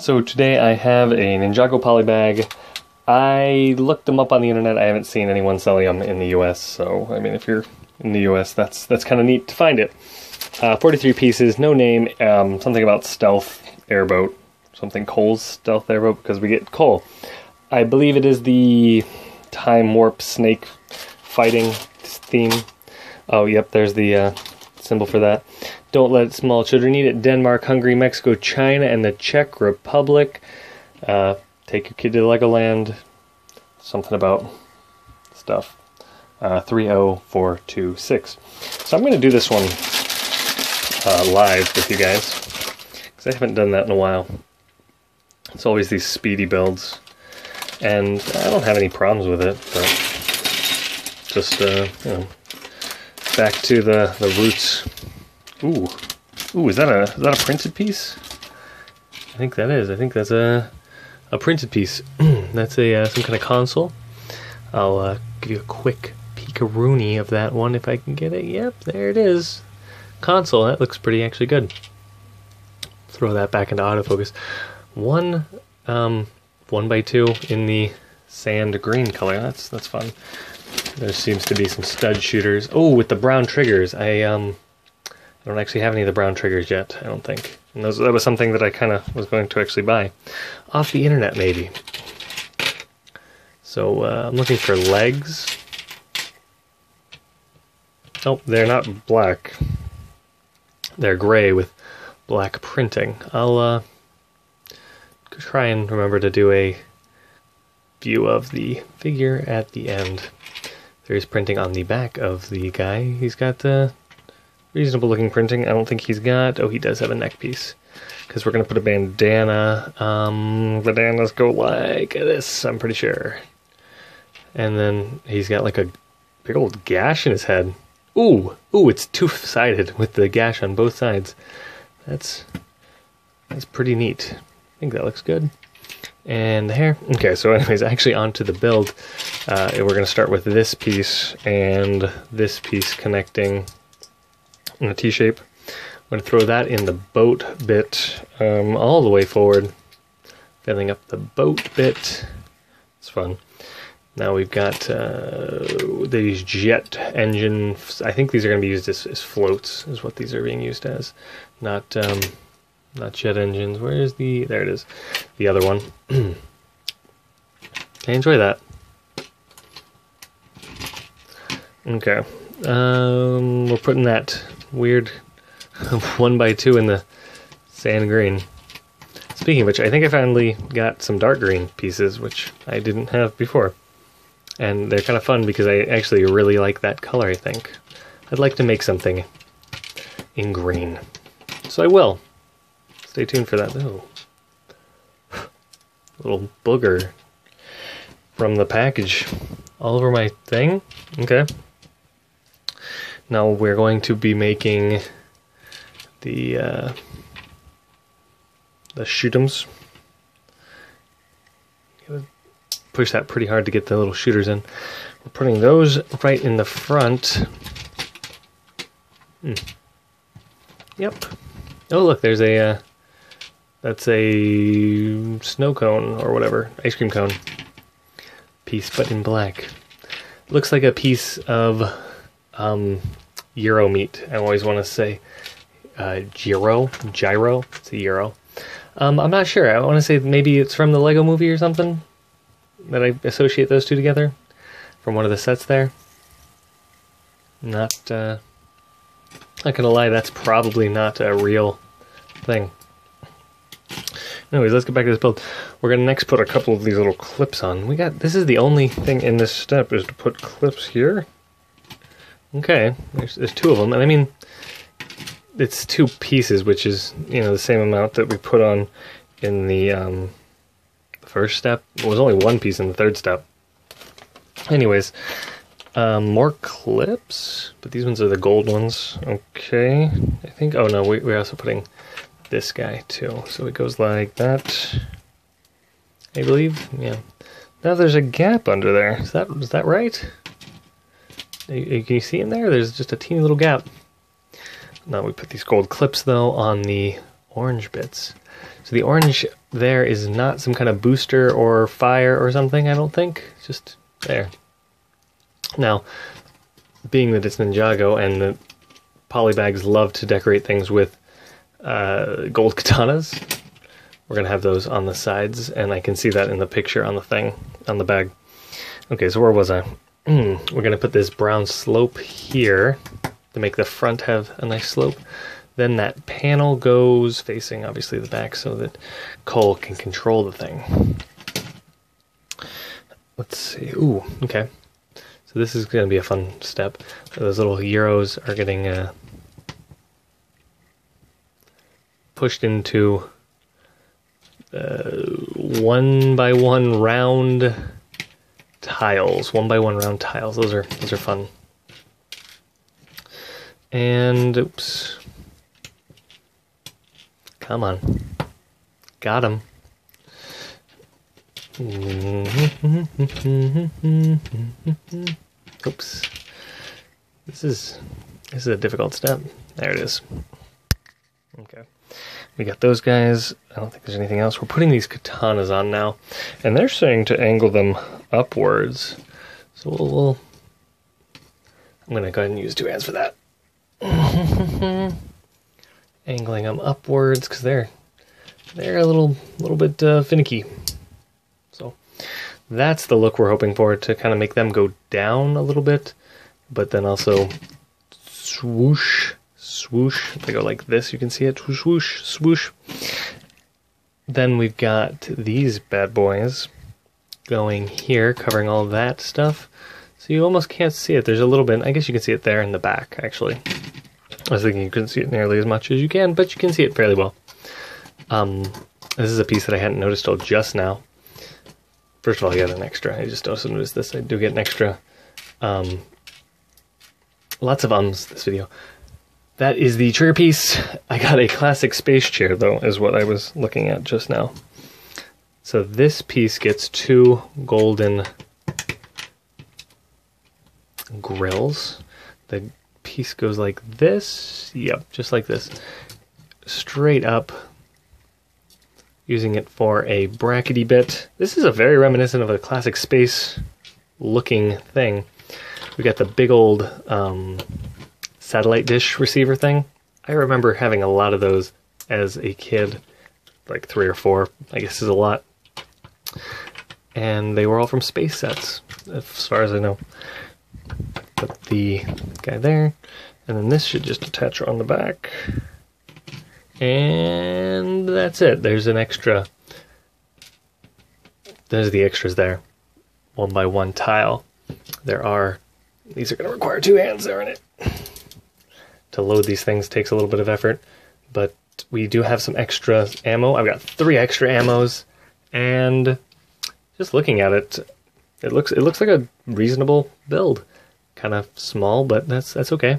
So today I have a Ninjago Polybag. I looked them up on the internet. I haven't seen anyone selling them in the US, so I mean if you're in the US that's kind of neat to find it. 43 pieces, no name, something about Stealth Airboat, something Cole's Stealth Airboat because we get Cole. I believe it is the time warp snake fighting theme. Oh yep, there's the symbol for that. Don't let small children eat it. Denmark, Hungary, Mexico, China, and the Czech Republic. Take your kid to Legoland. Something about stuff. 30426. So I'm going to do this one live with you guys, because I haven't done that in a while. It's always these speedy builds, and I don't have any problems with it, but just, you know, back to the roots. Ooh, is that a printed piece? I think that is. I think that's a printed piece. That's a some kind of console. I'll give you a quick peek-a-rooney of that one if I can get it. Yep, there it is. Console. That looks pretty actually good. Throw that back into autofocus. 1x2 in the sand green color. That's fun. There seems to be some stud shooters. Oh, with the brown triggers. I don't actually have any of the brown triggers yet, I don't think. And that was something that I kind of was going to actually buy. Off the internet, maybe. So, I'm looking for legs. Oh, they're not black. They're gray with black printing. I'll try and remember to do a view of the figure at the end. There's printing on the back of the guy. He's got reasonable looking printing. I don't think he's got... Oh, he does have a neck piece. Because we're going to put a bandana. Bandanas go like this, I'm pretty sure. And then he's got like a big old gash in his head. Ooh, it's two-sided with the gash on both sides. That's pretty neat. I think that looks good. And the hair. Okay, so anyways, actually onto the build. We're going to start with this piece and this piece connecting in a T-shape. I'm going to throw that in the boat bit all the way forward, filling up the boat bit. It's fun. Now we've got these jet engines. I think these are going to be used as floats, is what these are being used as. Not jet engines. Where is the... There it is. The other one. I enjoy that. Okay. We're putting that weird 1x2 in the sand green. Speaking of which, I think I finally got some dark green pieces, which I didn't have before. And they're kind of fun because I actually really like that color, I think. I'd like to make something in green. So I will. Stay tuned for that. Oh. Little booger from the package all over my thing. Okay. Now we're going to be making the shoot'ems. Push that pretty hard to get the little shooters in. We're putting those right in the front. Yep. Oh look, there's a that's a snow cone or whatever, ice cream cone piece, but in black. Looks like a piece of Euro meat. I always want to say gyro. It's a Euro. I'm not sure. I want to say maybe it's from the Lego movie or something, that I associate those two together from one of the sets there. Not gonna lie, that's probably not a real thing. Anyways, let's get back to this build. We're gonna next put a couple of these little clips on. This is the only thing in this step is to put clips here. Okay, there's two of them, and I mean, it's two pieces, which is, you know, the same amount that we put on in the first step. It was only one piece in the third step. Anyways, more clips, but these ones are the gold ones. Okay, I think. Oh no, we're also putting this guy too. So it goes like that, I believe. Yeah. Now there's a gap under there. Is that right? Can you see in there? There's just a teeny little gap. Now we put these gold clips though on the orange bits. So the orange there is not some kind of booster or fire or something, I don't think. It's just there. Now, being that it's Ninjago and the Polybags love to decorate things with gold katanas, we're going to have those on the sides, and I can see that in the picture on the thing, on the bag. Okay, so where was I? We're going to put this brown slope here to make the front have a nice slope. Then that panel goes facing, obviously, the back so that Cole can control the thing. Let's see. Ooh, okay. So this is going to be a fun step. Those little Euros are getting pushed into 1x1 round tiles. 1x1 round tiles. Those are fun. And oops. Come on. Got him. Oops. This is a difficult step. There it is. Okay. We got those guys. I don't think there's anything else. We're putting these katanas on now, and they're saying to angle them upwards. So we'll I'm gonna go ahead and use 2 hands for that. Angling them upwards because they're a little bit finicky. So that's the look we're hoping for, to kind of make them go down a little bit, but then also swoosh, swoosh. If they go like this, you can see it, swoosh, swoosh. Then we've got these bad boys going here, covering all that stuff. So you almost can't see it. There's a little bit, I guess you can see it there in the back, actually. I was thinking you couldn't see it nearly as much as you can, but you can see it fairly well. This is a piece that I hadn't noticed till just now. First of all, I got an extra. I just also noticed this. I do get an extra. Lots of this video. That is the trigger piece. I got a classic space chair, though, is what I was looking at just now. So this piece gets 2 golden grills. The piece goes like this. Yep, just like this. Straight up. Using it for a brackety bit. This is a very reminiscent of a classic space looking thing. We got the big old satellite dish receiver thing. I remember having a lot of those as a kid, like 3 or 4, I guess is a lot. And they were all from space sets, as far as I know. Put the guy there, and then this should just attach on the back. And that's it. There's an extra. There's the extras there. 1x1 tile. These are going to require 2 hands there in it. To load these things takes a little bit of effort, but we do have some extra ammo. I've got 3 extra ammos, and just looking at it, it looks like a reasonable build. Kind of small, but that's okay.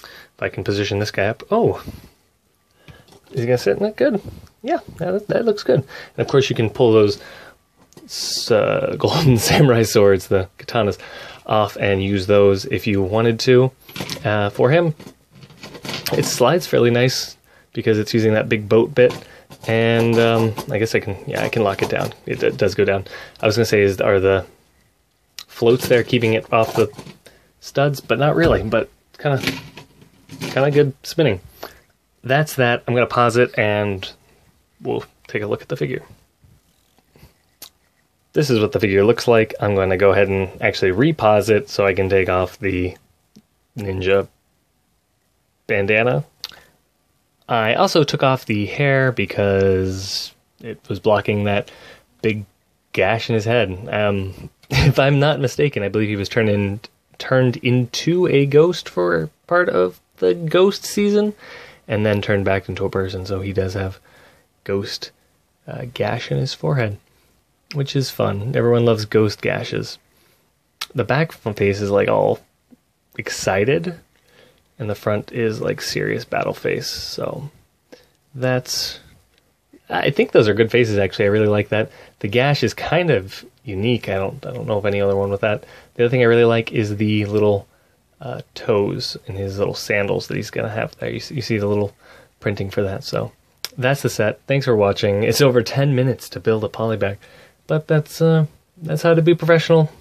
If I can position this guy up. Oh! Is he gonna sit in it? Good. Yeah, that looks good. And of course you can pull those golden samurai swords, the katanas, off and use those if you wanted to. For him, it slides fairly nice because it's using that big boat bit. And I guess I can lock it down. It does go down. I was gonna say, are the floats there keeping it off the studs? But not really. But kind of good spinning. That's that. I'm going to pause it and we'll take a look at the figure. This is what the figure looks like. I'm going to go ahead and actually repause it so I can take off the ninja bandana. I also took off the hair because it was blocking that big gash in his head. If I'm not mistaken, I believe he was turned into a ghost for part of the ghost season, and then turned back into a person, so he does have ghost gash in his forehead, which is fun. Everyone loves ghost gashes. The back face is like all excited, and the front is like serious battle face, so I think those are good faces, actually. I really like that. The gash is kind of unique. I don't know of any other one with that. The other thing I really like is the little toes in his little sandals that he's gonna have there. You see the little printing for that, so that's the set. Thanks for watching. It's over 10 minutes to build a polybag, but that's how to be professional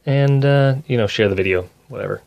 and, you know, share the video, whatever.